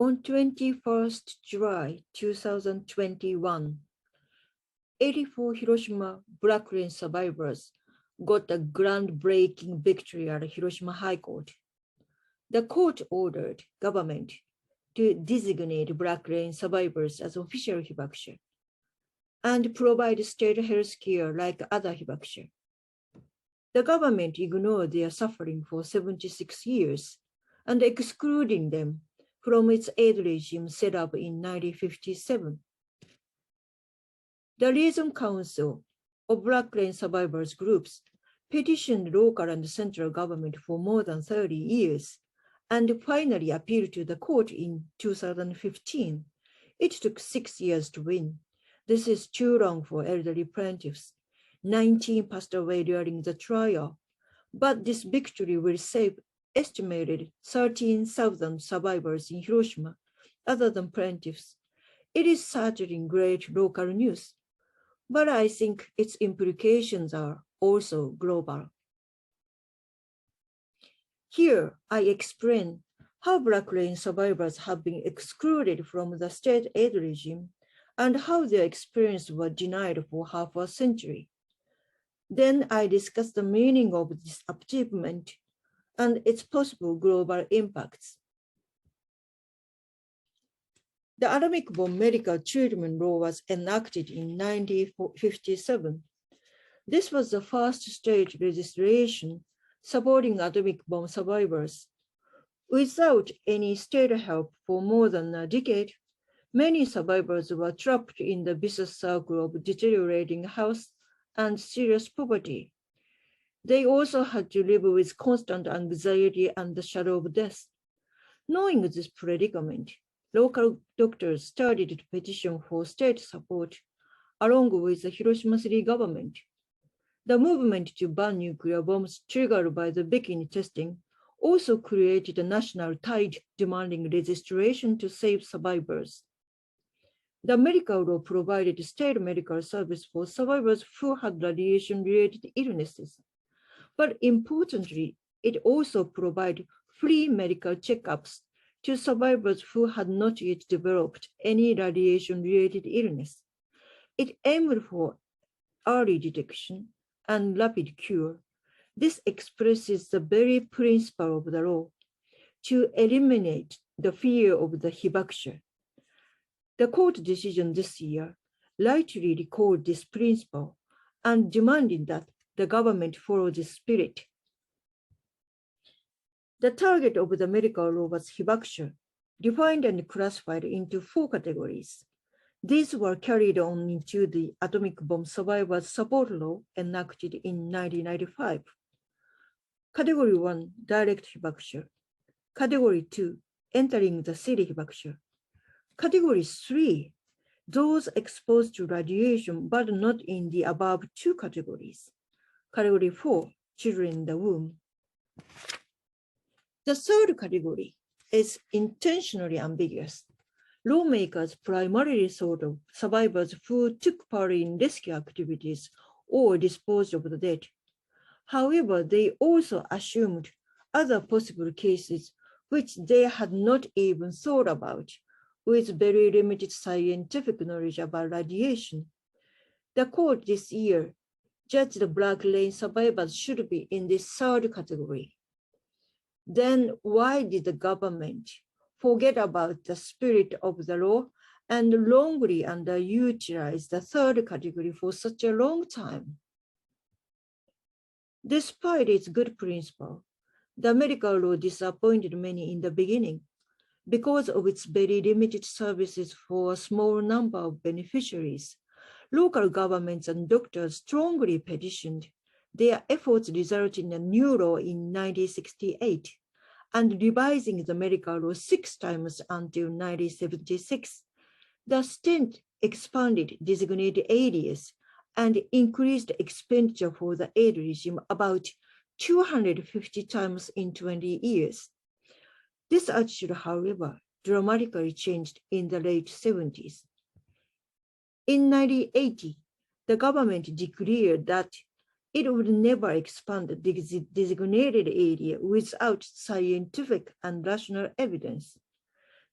On 21st July 2021, 84 Hiroshima Black Rain survivors got a groundbreaking victory at Hiroshima High Court. The court ordered government to designate Black Rain survivors as official hibakusha and provide state health care like other hibakusha. The government ignored their suffering for 76 years and excluding them from its aid regime set up in 1957. The Liaison Council of Black Rain survivors groups petitioned local and central government for more than 30 years and finally appealed to the court in 2015. It took 6 years to win. This is too long for elderly plaintiffs. 19 passed away during the trial, but this victory will save estimated 13,000 survivors in Hiroshima, other than plaintiffs. It is certainly great local news, but I think its implications are also global. Here, I explain how Black Rain survivors have been excluded from the state aid regime and how their experience was denied for half a century. Then I discuss the meaning of this achievement and its possible global impacts. The atomic bomb medical treatment law was enacted in 1957. This was the first state legislation supporting atomic bomb survivors. Without any state help for more than a decade, many survivors were trapped in the vicious circle of deteriorating health and serious poverty. They also had to live with constant anxiety and the shadow of death. Knowing this predicament, local doctors started to petition for state support along with the Hiroshima city government. The movement to ban nuclear bombs triggered by the bikini testing also created a national tide demanding registration to save survivors. The medical law provided state medical service for survivors who had radiation-related illnesses. But importantly, it also provided free medical checkups to survivors who had not yet developed any radiation-related illness. It aimed for early detection and rapid cure. This expresses the very principle of the law to eliminate the fear of the hibakusha. The court decision this year rightly recalled this principle and demanded that the government follow this spirit. The target of the medical law was hibakusha, defined and classified into 4 categories. These were carried on into the atomic bomb survivors support law enacted in 1995. Category 1, direct hibakusha. Category 2, entering the city hibakusha. Category 3, those exposed to radiation but not in the above 2 categories. Category 4, children in the womb. The third category is intentionally ambiguous. Lawmakers primarily thought of survivors who took part in rescue activities or disposed of the dead. However, they also assumed other possible cases which they had not even thought about, with very limited scientific knowledge about radiation. The court this year judged the Black Rain survivors should be in this third category. Then why did the government forget about the spirit of the law and wrongly underutilize the third category for such a long time? Despite its good principle, the medical law disappointed many in the beginning because of its very limited services for a small number of beneficiaries. Local governments and doctors strongly petitioned. Their efforts resulted in a new law in 1968 and revising the medical law 6 times until 1976. The state expanded designated areas and increased expenditure for the aid regime about 250 times in 20 years. This attitude, however, dramatically changed in the late 70s. In 1980, the government declared that it would never expand the designated area without scientific and rational evidence.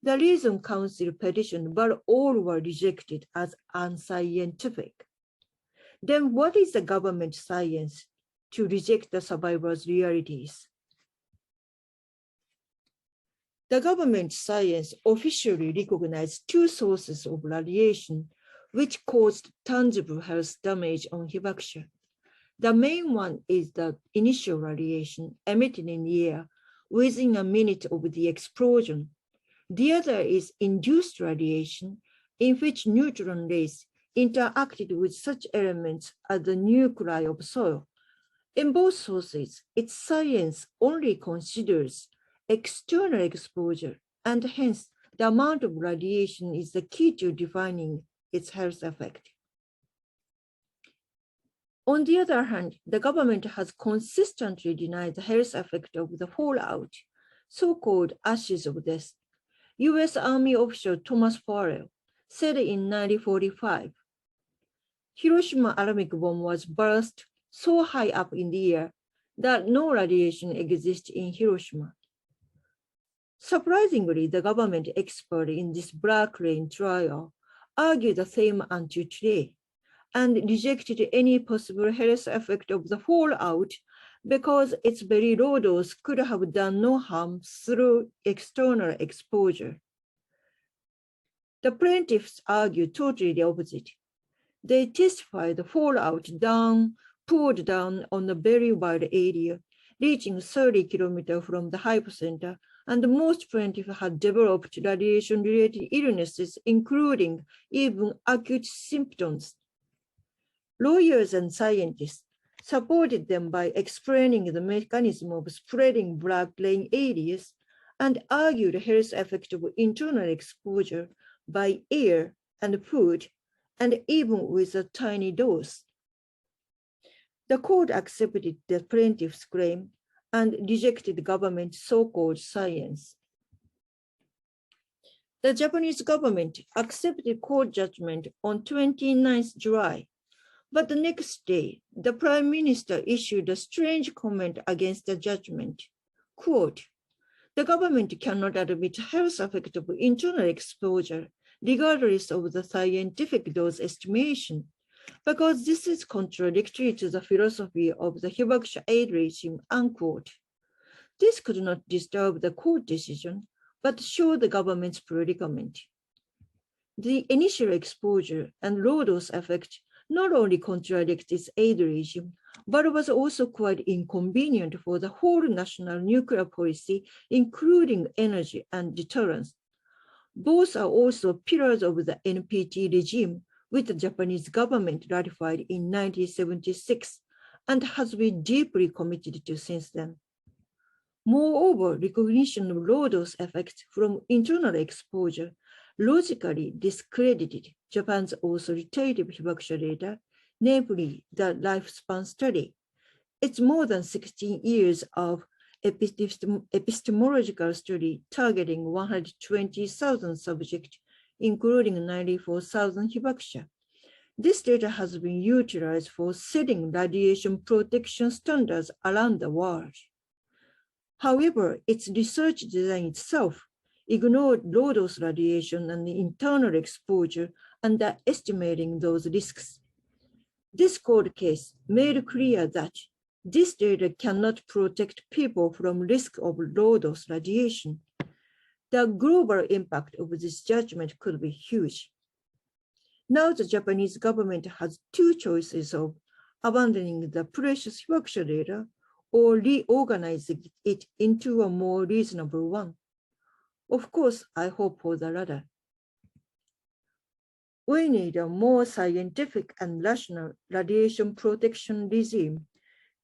The Reason Council petitioned, but all were rejected as unscientific. Then what is the government science to reject the survivors' realities? The government science officially recognized two sources of radiation which caused tangible health damage on Hibakusha. The main one is the initial radiation emitted in the air within a minute of the explosion. The other is induced radiation, in which neutron rays interacted with such elements as the nuclei of soil. In both sources, its science only considers external exposure, and hence the amount of radiation is the key to defining its health effect. On the other hand, the government has consistently denied the health effect of the fallout, so-called ashes of death. US Army official Thomas Farrell said in 1945, Hiroshima atomic bomb was burst so high up in the air that no radiation exists in Hiroshima. Surprisingly, the government expert in this Black Rain trial argued the same until today and rejected any possible health effect of the fallout because its very low dose could have done no harm through external exposure. The plaintiffs argue totally the opposite. They testify the fallout poured down on a very wide area, reaching 30 kilometers from the hypocenter, and most plaintiffs had developed radiation-related illnesses, including even acute symptoms. Lawyers and scientists supported them by explaining the mechanism of spreading black rain areas and argued the health effect of internal exposure by air and food, and even with a tiny dose. The court accepted the plaintiff's claim and rejected the government's so-called science. The Japanese government accepted court judgment on 29th July, but the next day, the prime minister issued a strange comment against the judgment. Quote, "The government cannot admit health effect of internal exposure regardless of the scientific dose estimation, because this is contradictory to the philosophy of the Hibakusha aid regime," unquote. This could not disturb the court decision, but showed the government's predicament. The initial exposure and low dose effect not only contradict its aid regime, but was also quite inconvenient for the whole national nuclear policy, including energy and deterrence. Both are also pillars of the NPT regime, which the Japanese government ratified in 1976 and has been deeply committed to since then. Moreover, recognition of low dose effects from internal exposure logically discredited Japan's authoritative Hibakusha data, namely the lifespan study. It's more than 16 years of epistemological study targeting 120,000 subjects, including 94,000 Hibakusha. This data has been utilized for setting radiation protection standards around the world. However, its research design itself ignored low-dose radiation and the internal exposure, underestimating those risks. This court case made clear that this data cannot protect people from risk of low-dose radiation. The global impact of this judgment could be huge. Now the Japanese government has two choices of abandoning the precious Hibakusha data or reorganizing it into a more reasonable one. Of course, I hope for the latter. We need a more scientific and rational radiation protection regime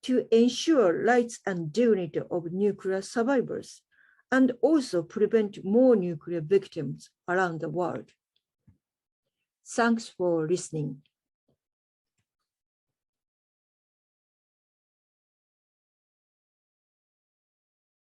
to ensure rights and dignity of nuclear survivors and also prevent more nuclear victims around the world. Thanks for listening.